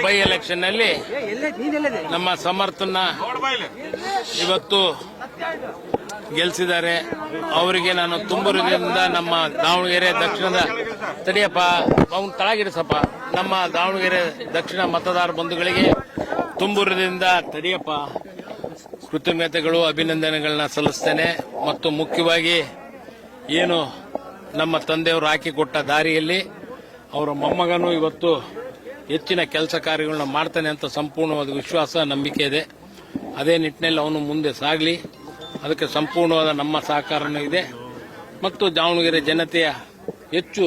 By election ನಲ್ಲಿ ನಮ್ಮ ಸಮರ್ಥನ ಇವತ್ತು ಗೆಲ್ಲಿಸಿದ್ದಾರೆ. ಅವರಿಗೆ ನಾನು ತುಂಬುರದಿಂದ ನಮ್ಮ ದಾವಣಗೆರೆ ದಕ್ಷಿಣದ ತಡಿಯಪ್ಪ ಅವ್ನು ತಳಗಿರಿಸಪ್ಪ ನಮ್ಮ ದಾವಣಗೆರೆ ದಕ್ಷಿಣ ಮತದಾರ ಬಂಧುಗಳಿಗೆ ತುಂಬುರದಿಂದ ತಡಿಯಪ್ಪ ಕೃತಜ್ಞತೆಗಳು ಅಭಿನಂದನೆಗಳನ್ನ ಸಲ್ಲಿಸ್ತೇನೆ. ಮತ್ತು ಮುಖ್ಯವಾಗಿ ಏನು ನಮ್ಮ ತಂದೆಯವರು ಹಾಕಿಕೊಟ್ಟ ದಾರಿಯಲ್ಲಿ ಅವರ ಮೊಮ್ಮಗನು ಇವತ್ತು ಹೆಚ್ಚಿನ ಕೆಲಸ ಕಾರ್ಯಗಳನ್ನ ಮಾಡ್ತಾನೆ ಅಂತ ಸಂಪೂರ್ಣವಾದ ವಿಶ್ವಾಸ ನಂಬಿಕೆ ಇದೆ. ಅದೇ ನಿಟ್ಟಿನಲ್ಲಿ ಅವನು ಮುಂದೆ ಸಾಗಲಿ, ಅದಕ್ಕೆ ಸಂಪೂರ್ಣವಾದ ನಮ್ಮ ಸಹಕಾರನೂ ಇದೆ. ಮತ್ತು ದಾವಣಗೆರೆ ಜನತೆಯ ಹೆಚ್ಚು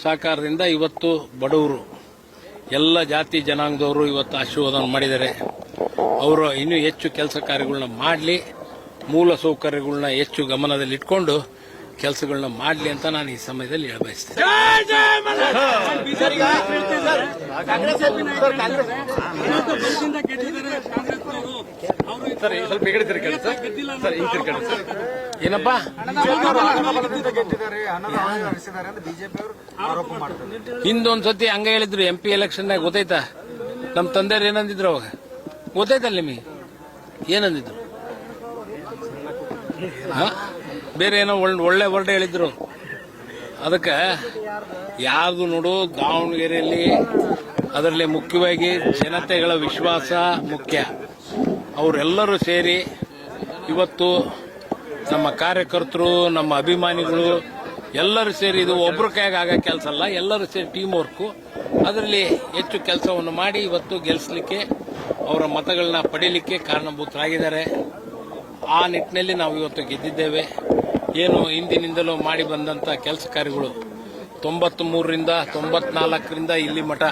ಸಹಕಾರದಿಂದ ಇವತ್ತು ಬಡವರು ಎಲ್ಲ ಜಾತಿ ಜನಾಂಗದವರು ಇವತ್ತು ಆಶೀರ್ವಾದ ಮಾಡಿದ್ದಾರೆ. ಅವರು ಇನ್ನೂ ಹೆಚ್ಚು ಕೆಲಸ ಕಾರ್ಯಗಳನ್ನ ಮಾಡಲಿ, ಮೂಲ ಸೌಕರ್ಯಗಳನ್ನ ಹೆಚ್ಚು ಗಮನದಲ್ಲಿಟ್ಕೊಂಡು ಕೆಲಸಗಳನ್ನ ಮಾಡಲಿ ಅಂತ ನಾನು ಈ ಸಮಯದಲ್ಲಿ ಹೇಳಬಯಸ್ತೇನೆ. ಏನಪ್ಪಾ ಹಿಂದೊಂದ್ಸತಿ ಹಂಗ ಹೇಳಿದ್ರು MP ಎಲೆಕ್ಷನ್ ಗೊತ್ತಾಯ್ತಾ? ನಮ್ಮ ತಂದೆಯವ್ರು ಏನಂದಿದ್ರು ಅವಾಗ ಗೊತ್ತಾಯ್ತಲ್ಲ ನಿಮಗೆ? ಏನಂದಿದ್ರು? ಬೇರೆ ಏನೋ ಒಳ್ಳೆ ವರ್ಡ್ ಹೇಳಿದ್ರು. ಅದಕ್ಕೆ ಯಾರ್ದು ನೋಡು ದಾವಣಗೆರೆಯಲ್ಲಿ ಅದರಲ್ಲಿ ಮುಖ್ಯವಾಗಿ ಜನತೆಗಳ ವಿಶ್ವಾಸ ಮುಖ್ಯ. ಅವರೆಲ್ಲರೂ ಸೇರಿ ಇವತ್ತು ನಮ್ಮ ಕಾರ್ಯಕರ್ತರು, ನಮ್ಮ ಅಭಿಮಾನಿಗಳು ಎಲ್ಲರೂ ಸೇರಿ, ಇದು ಒಬ್ಬರ ಕೈಯಾಗ ಆಗೋ ಕೆಲಸ ಅಲ್ಲ, ಎಲ್ಲರೂ ಸೇರಿ ಟೀಮ್ ವರ್ಕು. ಅದರಲ್ಲಿ ಹೆಚ್ಚು ಕೆಲಸವನ್ನು ಮಾಡಿ ಇವತ್ತು ಗೆಲ್ಲಿಸಲಿಕ್ಕೆ, ಅವರ ಮತಗಳನ್ನ ಪಡೀಲಿಕ್ಕೆ ಕಾರಣಭೂತರಾಗಿದ್ದಾರೆ. ಆ ನಿಟ್ಟಿನಲ್ಲಿ ನಾವು ಇವತ್ತು ಗೆದ್ದಿದ್ದೇವೆ. ಏನು ಹಿಂದಿನಿಂದಲೂ ಮಾಡಿ ಬಂದಂಥ ಕೆಲಸ ಕಾರ್ಯಗಳು 93ರಿಂದ 94ರಿಂದ ಇಲ್ಲಿ ಮಠ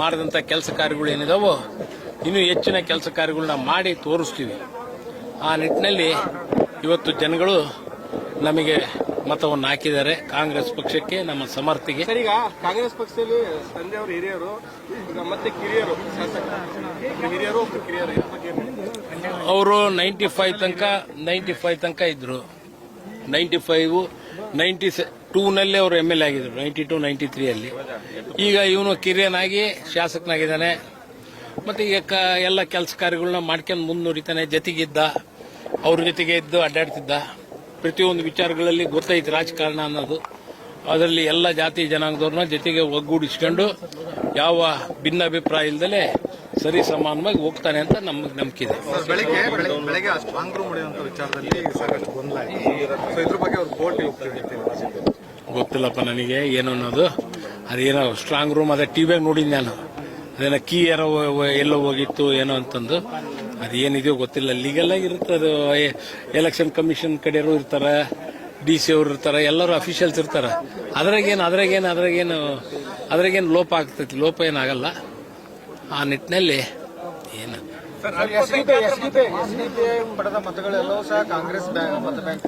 ಮಾಡಿದಂಥ ಕೆಲಸ ಕಾರ್ಯಗಳು ಏನಿದಾವೋ ಇನ್ನೂ ಹೆಚ್ಚಿನ ಕೆಲಸ ಕಾರ್ಯಗಳನ್ನ ಮಾಡಿ ತೋರಿಸ್ತೀವಿ. ಆ ನಿಟ್ಟಿನಲ್ಲಿ ಇವತ್ತು ಜನಗಳು ನಮಗೆ ಮತವನ್ನು ಹಾಕಿದ್ದಾರೆ, ಕಾಂಗ್ರೆಸ್ ಪಕ್ಷಕ್ಕೆ, ನಮ್ಮ ಸಮರ್ಥಿಗೆ. ಈಗ ಕಾಂಗ್ರೆಸ್ ಪಕ್ಷದಲ್ಲಿ ತಂದೆಯವರು ಹಿರಿಯರು, ಈಗ ಮತ್ತೆ ಕಿರಿಯರು, ಹಿರಿಯರು ಕಿರಿಯರು, ಅವರು 95 ತನಕ ಇದ್ರು. 95, 92ನಲ್ಲಿ ಅವರು MLA ಆಗಿದ್ರು, 92, 93 ಈಗ ಇವನು ಕಿರಿಯನಾಗಿ ಶಾಸಕನಾಗಿದ್ದಾನೆ. ಮತ್ತೆ ಈಗ ಎಲ್ಲ ಕೆಲಸ ಕಾರ್ಯಗಳನ್ನ ಮಾಡ್ಕೊಂಡು ಮುಂದುವರಿತಾನೆ. ಜೊತೆಗಿದ್ದ, ಅವ್ರ ಜೊತೆಗೆ ಇದ್ದು ಅಡ್ಡಾಡ್ತಿದ್ದ. ಪ್ರತಿಯೊಂದು ವಿಚಾರಗಳಲ್ಲಿ ಗೊತ್ತೈತಿ ರಾಜಕಾರಣ ಅನ್ನೋದು. ಅದರಲ್ಲಿ ಎಲ್ಲ ಜಾತಿ ಜನಾಂಗದವ್ರನ್ನ ಜೊತೆಗೆ ಒಗ್ಗೂಡಿಸ್ಕೊಂಡು ಯಾವ ಭಿನ್ನಾಭಿಪ್ರಾಯ ಇಲ್ಲದೆ ಸರಿ ಸಮಾನವಾಗಿ ಹೋಗ್ತಾನೆ ಅಂತ ನಮಗೆ ನಂಬಿಕೆ ಇದೆ. ಗೊತ್ತಿಲ್ಲಪ್ಪ ನನಗೆ ಏನು ಅನ್ನೋದು. ಅದೇನೋ ಸ್ಟ್ರಾಂಗ್ ರೂಮ್, ಅದೇ ಟಿವಿಯಾಗ ನೋಡಿದ್ ನಾನು. ಅದೇನೋ ಕೀ ಯಾರೋ ಎಲ್ಲೋ ಹೋಗಿತ್ತು ಏನೋ ಅಂತಂದು. ಅದೇನಿದೆಯೋ ಗೊತ್ತಿಲ್ಲ. ಲೀಗಲ್ ಆಗಿರುತ್ತೆ ಅದು. ಎಲೆಕ್ಷನ್ ಕಮಿಷನ್ ಕಡೆಯವರು ಇರ್ತಾರೆ, DC ಅವರು ಇರ್ತಾರೆ, ಎಲ್ಲರೂ ಅಫಿಷಿಯಲ್ಸ್ ಇರ್ತಾರೆ. ಅದ್ರಾಗೇನು ಲೋಪ ಆಗ್ತೈತಿ? ಲೋಪ ಏನಾಗಲ್ಲ. ಆ ನಿಟ್ಟಿನಲ್ಲಿ ಏನು ಪಡೆದ ಮತಗಳೆಲ್ಲವೂ ಸಹ ಕಾಂಗ್ರೆಸ್ ಮತ ಬ್ಯಾಂಕ್,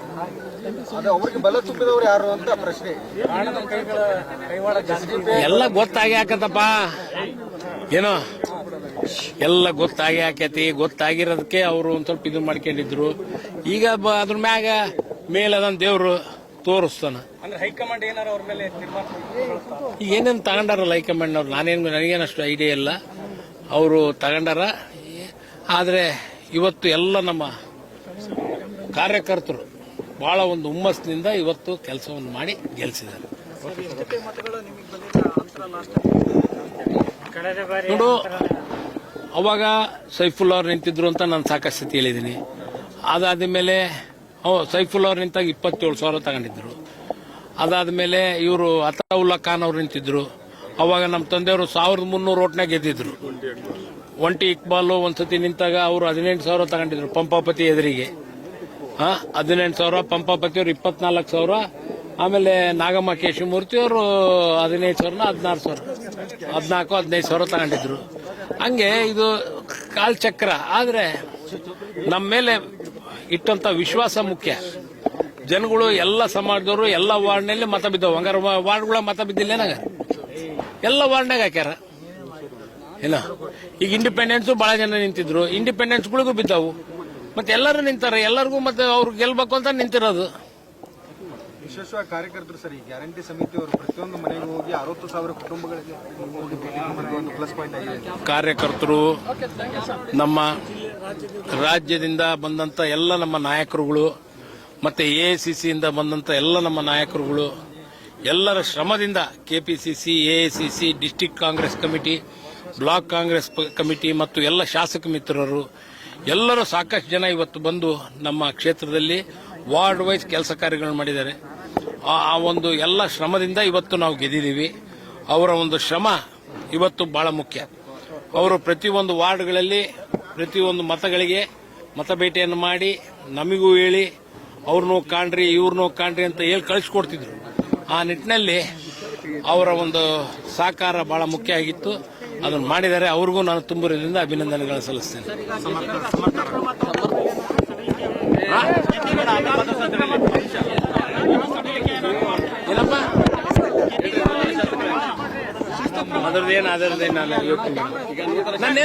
ಅದು ಅವರಿಗೆ ಬಲ ತುಂಬಿದವರು ಯಾರು ಅಂತ ಪ್ರಶ್ನೆ. ಎಲ್ಲ ಗೊತ್ತಾಗಿ ಹಾಕತ್ತಪ್ಪ, ಏನೋ ಎಲ್ಲ ಗೊತ್ತಾಗಿ ಹಾಕೈತಿ. ಗೊತ್ತಾಗಿರೋದಕ್ಕೆ ಅವರು ಒಂದ್ ಸ್ವಲ್ಪ ಇದು ಮಾಡ್ಕೊಂಡಿದ್ರು. ಈಗ ಅದ್ರ ಮ್ಯಾಗ ಮೇಲದನ್ ದೇವ್ರು ತೋರಿಸ್ತಾನ. ಹೈಕಮಾಂಡ್ ಏನಾರ ಅವ್ರ ಮೇಲೆ ಈಗ ಏನೇನು ತಗೊಂಡಾರಲ್ಲ ಹೈಕಮಾಂಡ್ ಅವ್ರು, ನನಗೇನಷ್ಟು ಐಡಿಯಾ ಇಲ್ಲ. ಅವರು ತಗೊಂಡಾರ. ಆದರೆ ಇವತ್ತು ಎಲ್ಲ ನಮ್ಮ ಕಾರ್ಯಕರ್ತರು ಬಹಳ ಒಂದು ಹುಮ್ಮಸ್ಸಿನಿಂದ ಇವತ್ತು ಕೆಲಸವನ್ನು ಮಾಡಿ ಗೆಲ್ಲಿಸಿದ್ದಾರೆ. ನೋಡು, ಅವಾಗ ಸೈಫುಲ್ ಅವ್ರು ನಿಂತಿದ್ರು ಅಂತ ನಾನು ಸಾಕಷ್ಟು ಸತಿ ಹೇಳಿದ್ದೀನಿ. ಅದಾದ ಮೇಲೆ ಸೈಫುಲ್ ಅವ್ರು ನಿಂತಾಗ 27,000 ತಗೊಂಡಿದ್ರು. ಅದಾದ್ಮೇಲೆ ಇವರು ಅತಾವುಲ್ಲಾ ಖಾನ್ ಅವ್ರು ನಿಂತಿದ್ರು. ಅವಾಗ ನಮ್ಮ ತಂದೆಯವರು 1300 ಓಟ್ನಾಗ ಗೆದ್ದಿದ್ರು. ಒಂಟಿ ಇಕ್ಬಾಲ್ ಒಂದ್ಸತಿ ನಿಂತಾಗ ಅವರು 18,000 ತಗೊಂಡಿದ್ರು ಪಂಪಾಪತಿ ಎದುರಿಗೆ. 18,000, ಪಂಪಾಪತಿಯವರು 24,000. ಆಮೇಲೆ ನಾಗಮ್ಮ ಕೇಶಮೂರ್ತಿ ಅವರು 15,000, 16,000, 15,000 ತಗೊಂಡಿದ್ರು. ಹಂಗೆ ಇದು ಕಾಲ್ಚಕ್ರ. ಆದ್ರೆ ನಮ್ಮ ಮೇಲೆ ಇಟ್ಟಂತ ವಿಶ್ವಾಸ ಮುಖ್ಯ. ಜನಗಳು ಎಲ್ಲ ಸಮಾಜದವರು ಎಲ್ಲ ವಾರ್ಡ್ನಲ್ಲಿ ಮತ ಬಿದ್ದವು. ಹಂಗಾರ ವಾರ್ಡ್ಗಳ ಮತ ಬಿದ್ದಿಲ್ಲ ಏನಾಗ? ಎಲ್ಲ ವಾರ್ಡ್ನಾಗ ಹಾಕ್ಯಾರ ಏನ. ಈಗ ಇಂಡಿಪೆಂಡೆನ್ಸ್ ಬಹಳ ಜನ ನಿಂತಿದ್ರು, ಇಂಡಿಪೆಂಡೆನ್ಸ್ಗಳಿಗೂ ಬಿದ್ದಾವು. ಮತ್ತೆ ಎಲ್ಲರೂ ನಿಂತಾರ, ಎಲ್ಲರಿಗೂ ಮತ್ತೆ ಅವ್ರು ಗೆಲ್ಬೇಕು ಅಂತ ನಿಂತಿರೋದು. ವಿಶೇಷವಾಗಿ ಕಾರ್ಯಕರ್ತರು ಸರ್, ಈ ಗ್ಯಾರಂಟಿ ಸಮಿತಿಯವರು ಪ್ರತಿಯೊಂದು ಮನೆಗೂ ಹೋಗಿ 60,000 ಕುಟುಂಬಗಳಿಗೆ ಹೋಗಿ ಭೇಟಿ ಮಾಡೋದು ಒಂದು ಪ್ಲಸ್ ಪಾಯಿಂಟ್ ಆಗಿದೆ. ಕಾರ್ಯಕರ್ತರು, ನಮ್ಮ ರಾಜ್ಯದಿಂದ ಬಂದಂತ ಎಲ್ಲ ನಮ್ಮ ನಾಯಕರುಗಳು, ಮತ್ತೆ ಎಐಸಿಸಿಯಿಂದ ಬಂದಂತ ಎಲ್ಲ ನಮ್ಮ ನಾಯಕರುಗಳು, ಎಲ್ಲರ ಶ್ರಮದಿಂದ KPCC, AICC, district Congress committee, block Congress committee ಮತ್ತು ಎಲ್ಲ ಶಾಸಕ ಮಿತ್ರರು ಎಲ್ಲರೂ ಸಾಕಷ್ಟು ಜನ ಇವತ್ತು ಬಂದು ನಮ್ಮ ಕ್ಷೇತ್ರದಲ್ಲಿ ವಾರ್ಡ್ ವೈಸ್ ಕೆಲಸ ಕಾರ್ಯಗಳನ್ನು ಮಾಡಿದ್ದಾರೆ. ಆ ಒಂದು ಎಲ್ಲ ಶ್ರಮದಿಂದ ಇವತ್ತು ನಾವು ಗೆದ್ದಿದ್ದೀವಿ. ಅವರ ಒಂದು ಶ್ರಮ ಇವತ್ತು ಬಹಳ ಮುಖ್ಯ. ಅವರು ಪ್ರತಿಯೊಂದು ವಾರ್ಡ್ಗಳಲ್ಲಿ ಪ್ರತಿಯೊಂದು ಮತಗಳಿಗೆ ಮತಬೇಟೆಯನ್ನು ಮಾಡಿ ನಮಗೂ ಹೇಳಿ ಅವ್ರನ್ನೂ ಕಾಣ್ರಿ ಇವ್ರನ್ನೂ ಕಾಣ್ರಿ ಅಂತ ಹೇಳಿ ಕಳಿಸ್ಕೊಡ್ತಿದ್ರು. ಆ ನಿಟ್ಟಿನಲ್ಲಿ ಅವರ ಒಂದು ಸಹಕಾರ ಬಹಳ ಮುಖ್ಯ ಆಗಿತ್ತು. ಅದನ್ನು ಮಾಡಿದ್ದಾರೆ. ಅವ್ರಿಗೂ ನಾನು ತುಂಬುವುದರಿಂದ ಅಭಿನಂದನೆಗಳನ್ನು ಸಲ್ಲಿಸ್ತೇನೆ. ಏನಪ್ಪ ಅದರದ್ದೇನು ನಾನು ಯೋಚನೆ